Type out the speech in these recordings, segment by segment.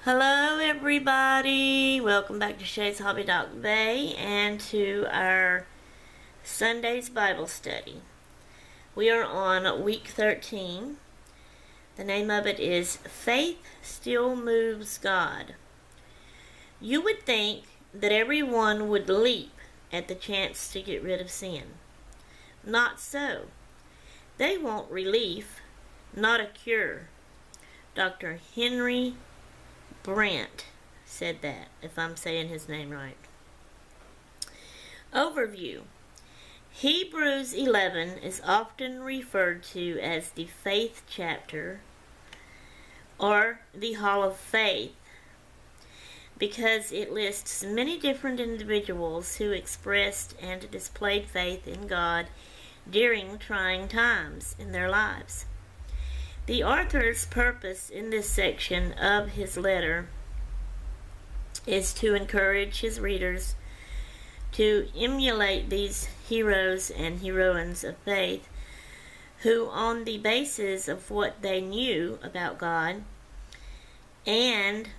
Hello everybody, welcome back to Shay's Hobby Doc Bay and to our Sunday's Bible study. We are on week 13. The name of it is Faith Still Moves God. You would think that everyone would leap at the chance to get rid of sin. Not so. They want relief, not a cure. Dr. Henry Brent said that, if I'm saying his name right. Overview. Hebrews 11 is often referred to as the faith chapter or the Hall of Faith because it lists many different individuals who expressed and displayed faith in God during trying times in their lives. The author's purpose in this section of his letter is to encourage his readers to emulate these heroes and heroines of faith who, on the basis of what they knew about God and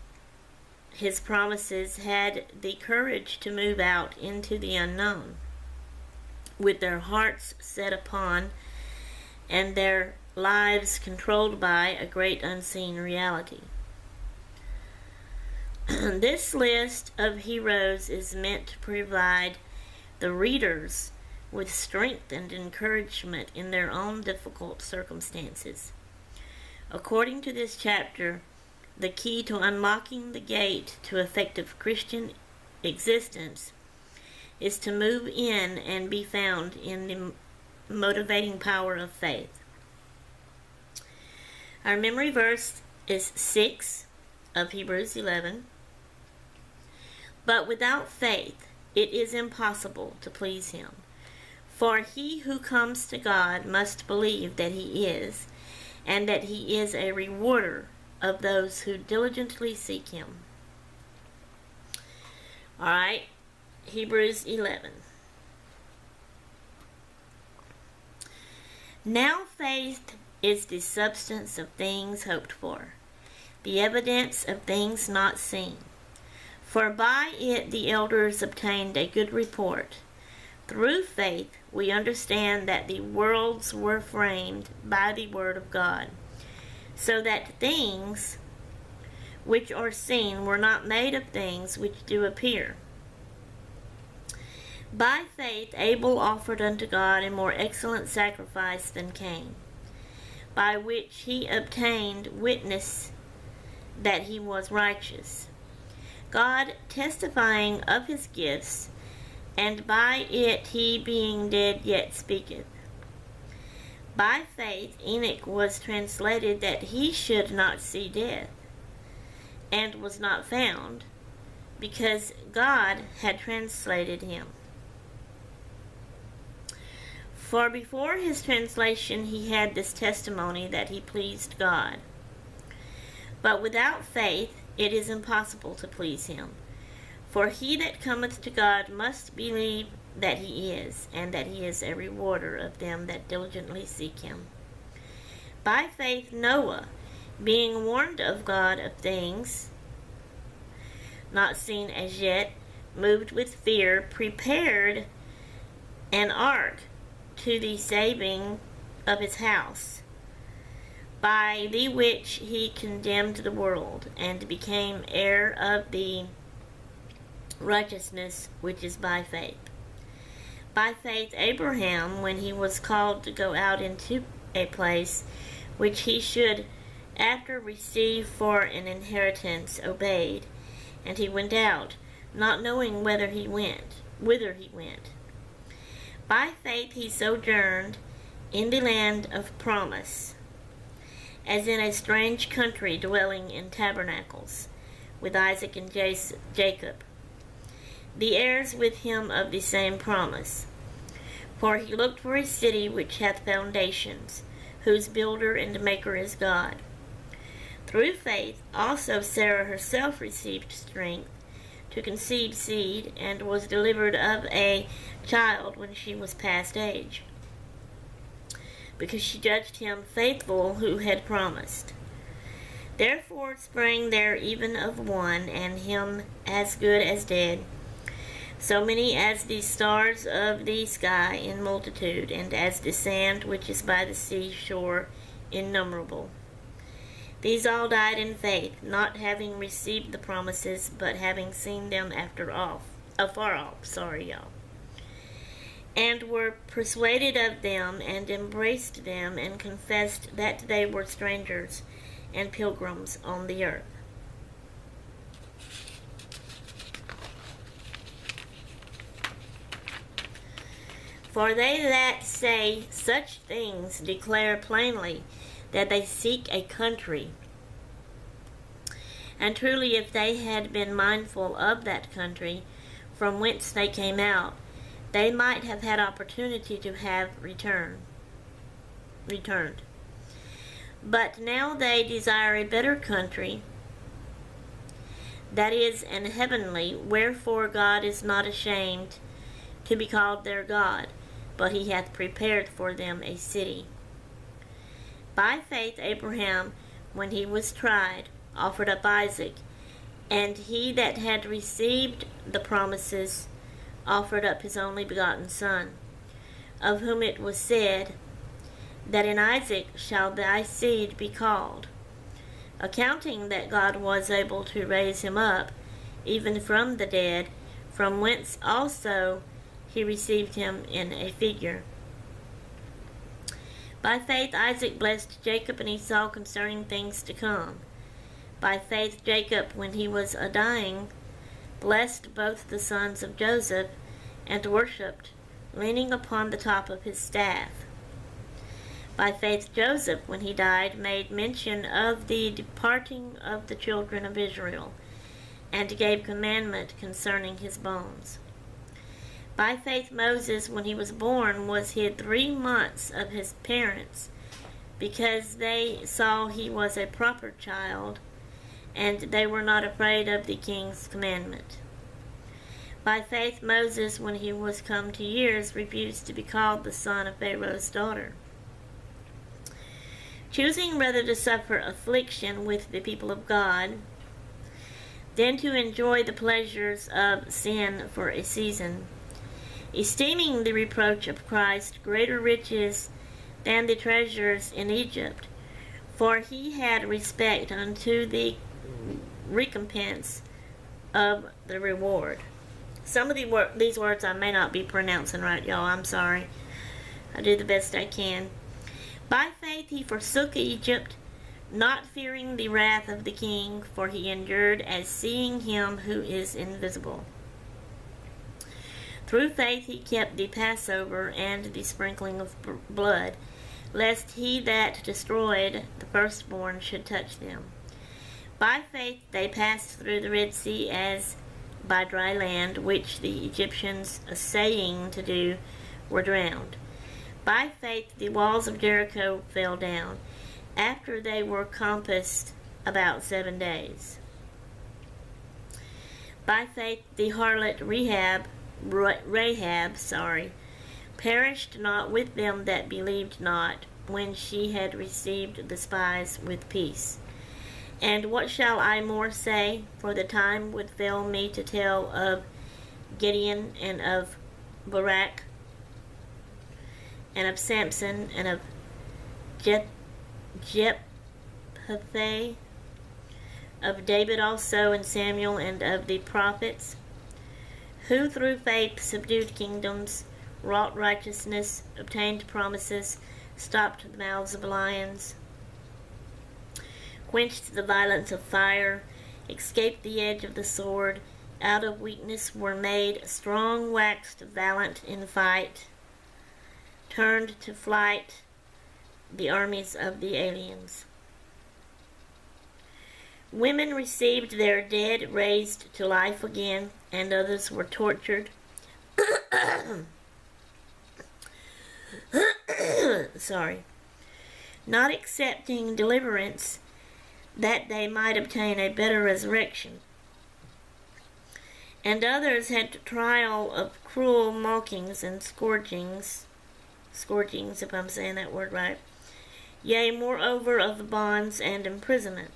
his promises, had the courage to move out into the unknown with their hearts set upon and their lives controlled by a great unseen reality. This list of heroes is meant to provide the readers with strength and encouragement in their own difficult circumstances. According to this chapter, the key to unlocking the gate to effective Christian existence is to move in and be found in the motivating power of faith. Our memory verse is 6 of Hebrews 11. But without faith it is impossible to please him. For he who comes to God must believe that he is, and that he is a rewarder of those who diligently seek him. Alright, Hebrews 11. Now faith is the substance of things hoped for, the evidence of things not seen. For by it the elders obtained a good report. Through faith we understand that the worlds were framed by the word of God, so that things which are seen were not made of things which do appear. By faith Abel offered unto God a more excellent sacrifice than Cain, by which he obtained witness that he was righteous, God testifying of his gifts, and by it he being dead yet speaketh. By faith Enoch was translated that he should not see death, and was not found, because God had translated him. For before his translation he had this testimony that he pleased God. But without faith it is impossible to please him. For he that cometh to God must believe that he is, and that he is a rewarder of them that diligently seek him. By faith Noah, being warned of God of things not seen as yet, moved with fear, prepared an ark to the saving of his house, by the which he condemned the world, and became heir of the righteousness which is by faith. By faith Abraham, when he was called to go out into a place which he should after receive for an inheritance, obeyed, and he went out, not knowing whither he went. By faith he sojourned in the land of promise, as in a strange country, dwelling in tabernacles, with Isaac and Jacob, the heirs with him of the same promise. For he looked for a city which hath foundations, whose builder and maker is God. Through faith also Sarah herself received strength to conceive seed, and was delivered of a child when she was past age, because she judged him faithful who had promised. Therefore sprang there even of one, and him as good as dead, so many as the stars of the sky in multitude, and as the sand which is by the sea shore innumerable. These all died in faith, not having received the promises, but having seen them afar off, and were persuaded of them, and embraced them, and confessed that they were strangers and pilgrims on the earth. For they that say such things declare plainly that they seek a country. And truly, if they had been mindful of that country from whence they came out, they might have had opportunity to have returned. But now they desire a better country, that is, an heavenly, wherefore God is not ashamed to be called their God, but he hath prepared for them a city. By faith Abraham, when he was tried, offered up Isaac, and he that had received the promises offered up his only begotten son, of whom it was said, that in Isaac shall thy seed be called, accounting that God was able to raise him up, even from the dead, from whence also he received him in a figure. By faith Isaac blessed Jacob and Esau concerning things to come. By faith Jacob, when he was a dying, blessed both the sons of Joseph, and worshipped, leaning upon the top of his staff. By faith Joseph, when he died, made mention of the departing of the children of Israel, and gave commandment concerning his bones. By faith Moses, when he was born, was hid 3 months of his parents, because they saw he was a proper child, and they were not afraid of the king's commandment. By faith Moses, when he was come to years, refused to be called the son of Pharaoh's daughter, choosing rather to suffer affliction with the people of God, than to enjoy the pleasures of sin for a season, esteeming the reproach of Christ greater riches than the treasures in Egypt, for he had respect unto the recompense of the reward. Some of these words I may not be pronouncing right, y'all. I'm sorry. I do the best I can. By faith he forsook Egypt, not fearing the wrath of the king, for he endured as seeing him who is invisible. Through faith he kept the Passover and the sprinkling of blood, lest he that destroyed the firstborn should touch them. By faith they passed through the Red Sea as by dry land, which the Egyptians, essaying to do, were drowned. By faith the walls of Jericho fell down, after they were compassed about 7 days. By faith the harlot Rahab, perished not with them that believed not, when she had received the spies with peace. And what shall I more say? For the time would fail me to tell of Gideon, and of Barak, and of Samson, and of Jephthah, of David also, and Samuel, and of the prophets, who through faith subdued kingdoms, wrought righteousness, obtained promises, stopped the mouths of lions, quenched the violence of fire, escaped the edge of the sword, out of weakness were made strong, waxed valiant in fight, turned to flight the armies of the aliens. Women received their dead raised to life again, and others were tortured. Not accepting deliverance, that they might obtain a better resurrection. And others had trial of cruel mockings and scourgings, if I'm saying that word right, yea, moreover of bonds and imprisonment.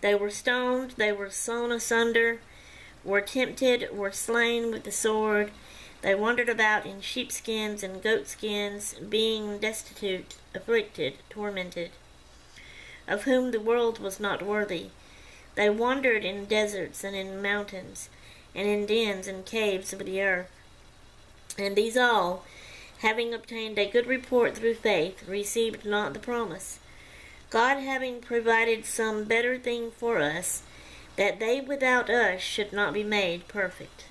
They were stoned, they were sawn asunder, were tempted, were slain with the sword. They wandered about in sheepskins and goatskins, being destitute, afflicted, tormented, of whom the world was not worthy. They wandered in deserts and in mountains, and in dens and caves of the earth. And these all, having obtained a good report through faith, received not the promise, God having provided some better thing for us, that they without us should not be made perfect.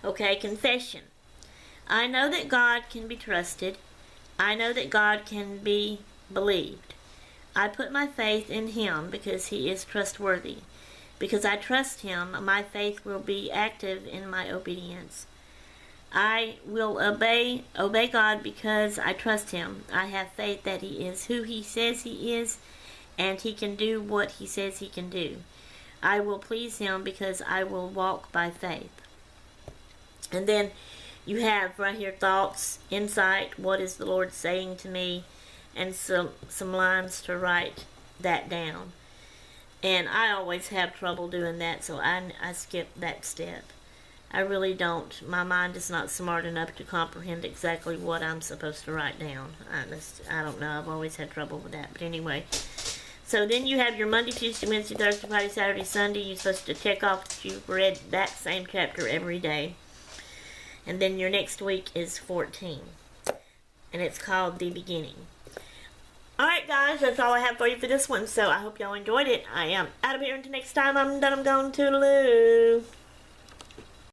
Okay, confession. I know that God can be trusted. I know that God can be believed. I put my faith in Him because He is trustworthy. Because I trust Him, my faith will be active in my obedience. I will obey God because I trust Him. I have faith that He is who He says He is, and He can do what He says He can do. I will please Him because I will walk by faith. And then you have right here thoughts, insight, what is the Lord saying to me, and some lines to write that down. And I always have trouble doing that, so I skip that step. I really don't. My mind is not smart enough to comprehend exactly what I'm supposed to write down. I don't know. I've always had trouble with that. But anyway. So then you have your Monday, Tuesday, Wednesday, Thursday, Friday, Saturday, Sunday. You're supposed to check off that you've read that same chapter every day. And then your next week is 14. And it's called The Beginning. Alright guys, that's all I have for you for this one. So I hope y'all enjoyed it. I am out of here until next time. I'm done. I'm going to Toodaloo.